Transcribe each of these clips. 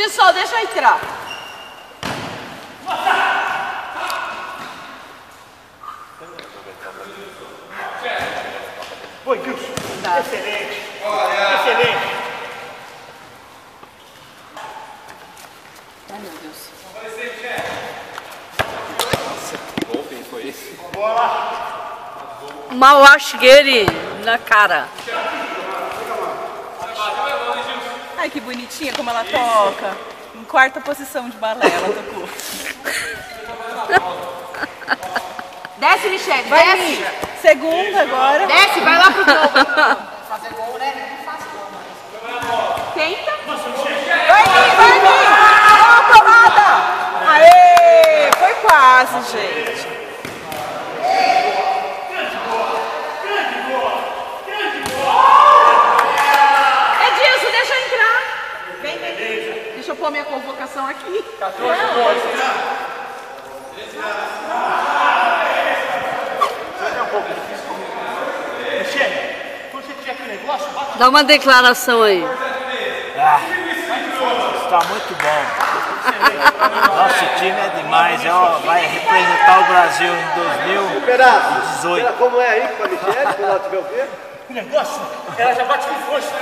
Edilson, deixa eu entrar. Foi, Gilson. Excelente. Excelente. Ai, meu Deus. Nossa, que golpe foi esse? Mal acho ele na cara. Ai, que bonitinha como ela toca. Em quarta posição de balé ela tocou. Desce, Michele, Vai, desce. Mi. Segunda agora. Desce, vai lá pro gol. Fazer gol, né? Não faz gol, mas... Tenta. Vai, Mi, vai, Mi. Boa tomada. Aê, foi quase, gente. Edilson, deixa eu entrar. Vem. Deixa eu pôr minha convocação aqui. 14 pontos. Michele, quando você tiver aquele negócio, bota. Dá uma declaração aí. Está muito bom. Nosso time é demais, vai representar o Brasil em 2018. Como é aí com a Michele, quando ela tiver o quê? O negócio, ela já bate com força.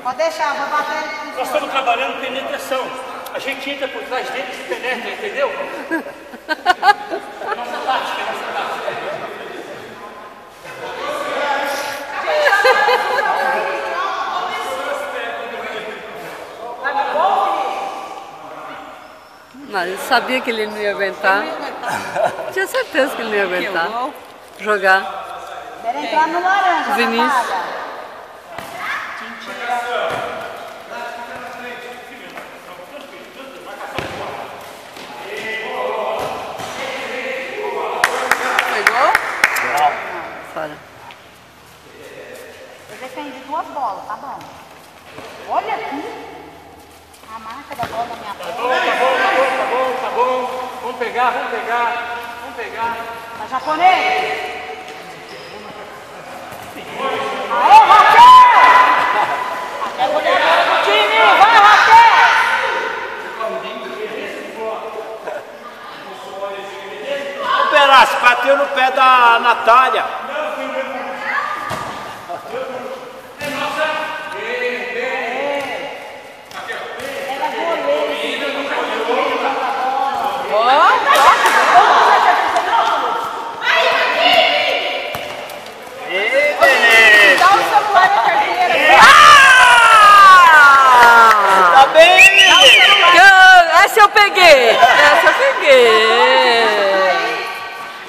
Pode deixar, vou bater. Nós estamos trabalhando penetração. A gente entra por trás deles e penetra, entendeu? Nossa tática, nossa tática. Mas eu sabia que ele não ia aguentar. Tinha certeza que ele não ia aguentar. Jogar. Quero entrar no laranja. Vinícius. Paga. Pegou? Fora. Eu defendi 2 bolas, tá bom? Olha aqui. A marca da bola na minha bola. Tá bom. Vamos pegar. Tá japonês? Aê, Raquel! Raquel é goleadora do time! Vai, Raquel! O Peraz bateu no pé da Natália. Dá o celular na carteira. Tá bem, Essa eu peguei.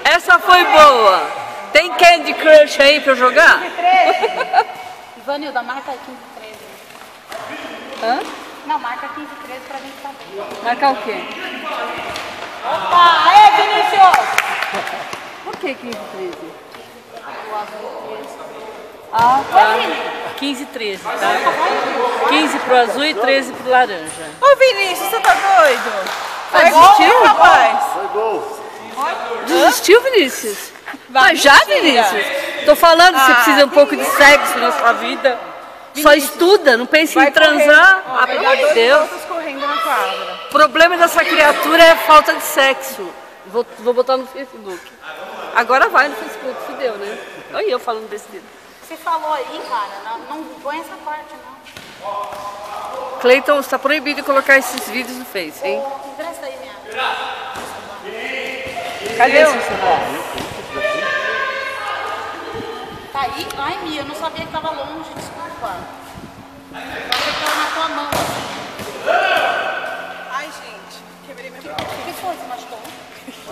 Essa foi boa. Tem Candy Crush aí pra eu jogar? 13. Ivanilda, marca 15-13. Hã? Não, marca 15-13 pra gente saber. Marcar o quê? Opa! Aê, Vinícius! Por que 15, 13? O azul 13. Ah, tá. Ô, Vini. 15 e 13, tá? 15 pro azul e 13 pro laranja. Ô, Vinícius, você tá doido? Vai, Foi desistiu? gol, rapaz. Foi gol. Desistiu, Vinícius? Vai, Mas já, mentira. Vinícius? Tô falando, você Ah, precisa um pouco de sexo na sua vida. Só estuda, não pense em transar. Ah, pelo amor de Deus. Correndo na quadra. O problema dessa criatura é a falta de sexo. Vou botar no Facebook. Agora vai no Facebook, se deu, né? Olha eu falando besteira. Você falou aí, cara, não põe essa parte, não. Cleiton, está proibido de colocar esses vídeos no Face, hein? Empresta aí, minha. Cadê o celular? Tá aí? Ai, Mia, eu não sabia que tava longe, desculpa. Eu achei que tava na tua mão. Ai, gente, quebrei minha mão. O que foi? Você machucou?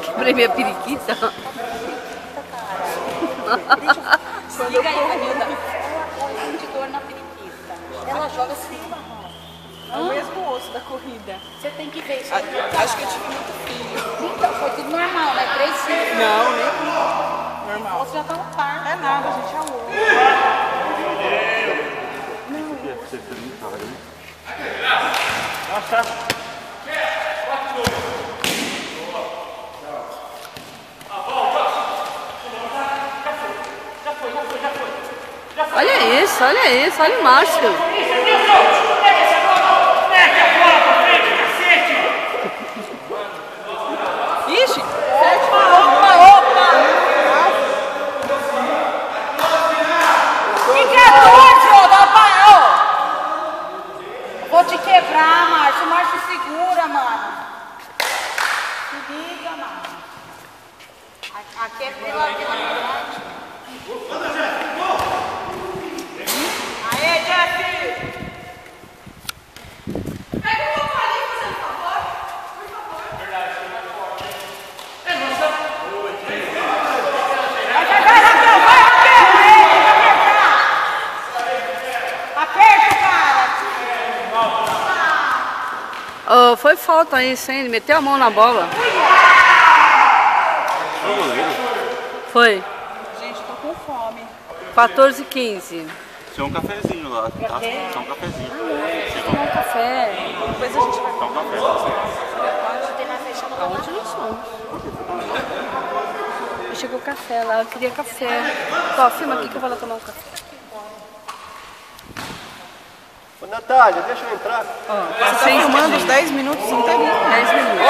Quebrei minha periquita. Liga aí, Vanilda. Ela tem de dor na periquita. Ela joga assim no barrão. É o mesmo osso da corrida. Você tem que ver isso. Acho que eu tive muito filho. Então, foi tudo normal, né? 3 filhos. Não, nem normal. O outro já tá no par. É nada, a gente é louco. Nossa. Olha isso, olha o Márcio. Ixi! Vou te quebrar, Márcio. O Márcio segura, mano. Se liga, mano. Aqui é pela grande. Aê, Jeff! Pega um pouco ali, fazendo favor. Por favor. Verdade, você vai forte. É, nossa. Vai, Raquel, vai, Raquel! Aperta, cara! Oh, foi falta isso, hein? Ele meteu a mão na bola. Foi. Gente, tô com fome. 14h15. Tinha um cafezinho lá, tá? Tinha um cafezinho. Tomar um café. Depois a gente vai. Tinha um café. Aonde nós somos? Chegou o café lá, eu queria café. Ó, filma aqui que eu vou lá tomar um café. Ô, Natália, deixa eu entrar. Você tá filmando os 10 minutos inteirinhos. 10 minutos.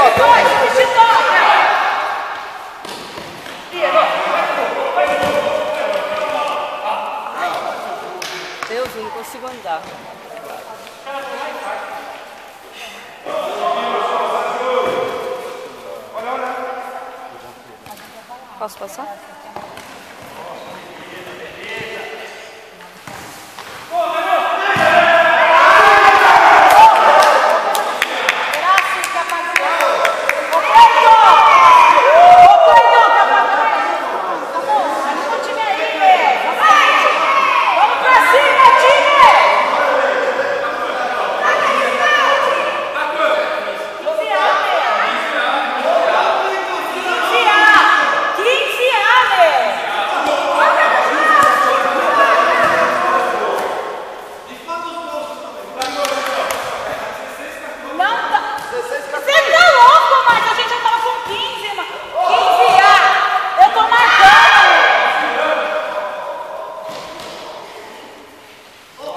Deus, eu não consigo andar. Posso passar?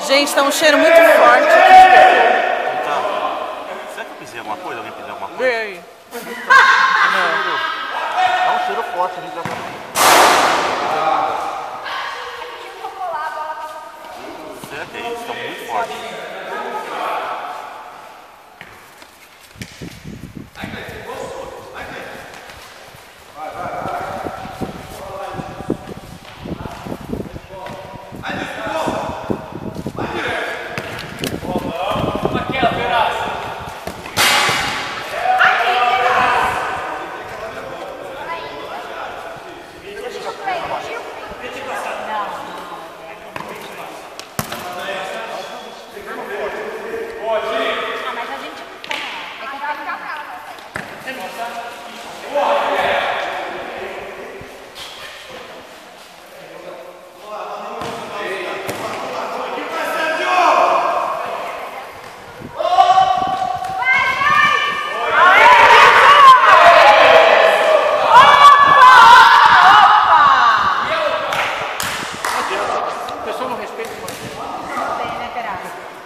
Gente, tá um cheiro muito forte. Tá. Será que eu pisei alguma coisa? Alguém pediu alguma coisa? Vê aí. Tá um cheiro forte, a gente já tá... Será que é isso? Tá muito forte.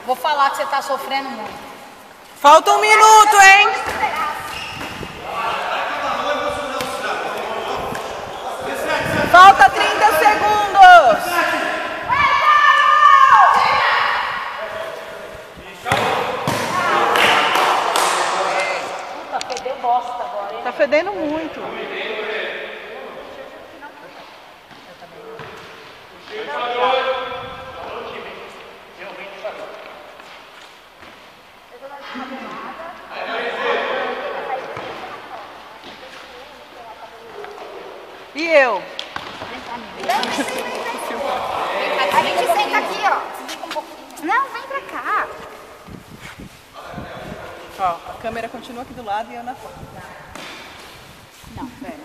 Vou falar que você tá sofrendo muito. Falta um minuto, hein? Falta 30 segundos. Puta, fedeu bosta agora, hein? Tá fedendo muito. E eu? A gente senta aqui, ó. Não, vem pra cá. Ó, a câmera continua aqui do lado e eu na foto. Não, pera.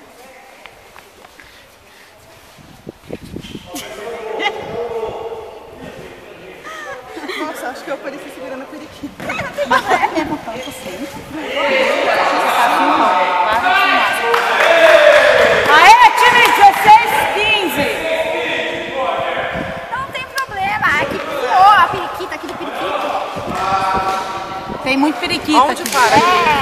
Nossa, acho que eu apareci segurando a periquita. Mas é mesmo tanto assim. Aê, time 16-15. Não tem problema. É que pior a periquita aqui do periquito. Tem muito Onde para?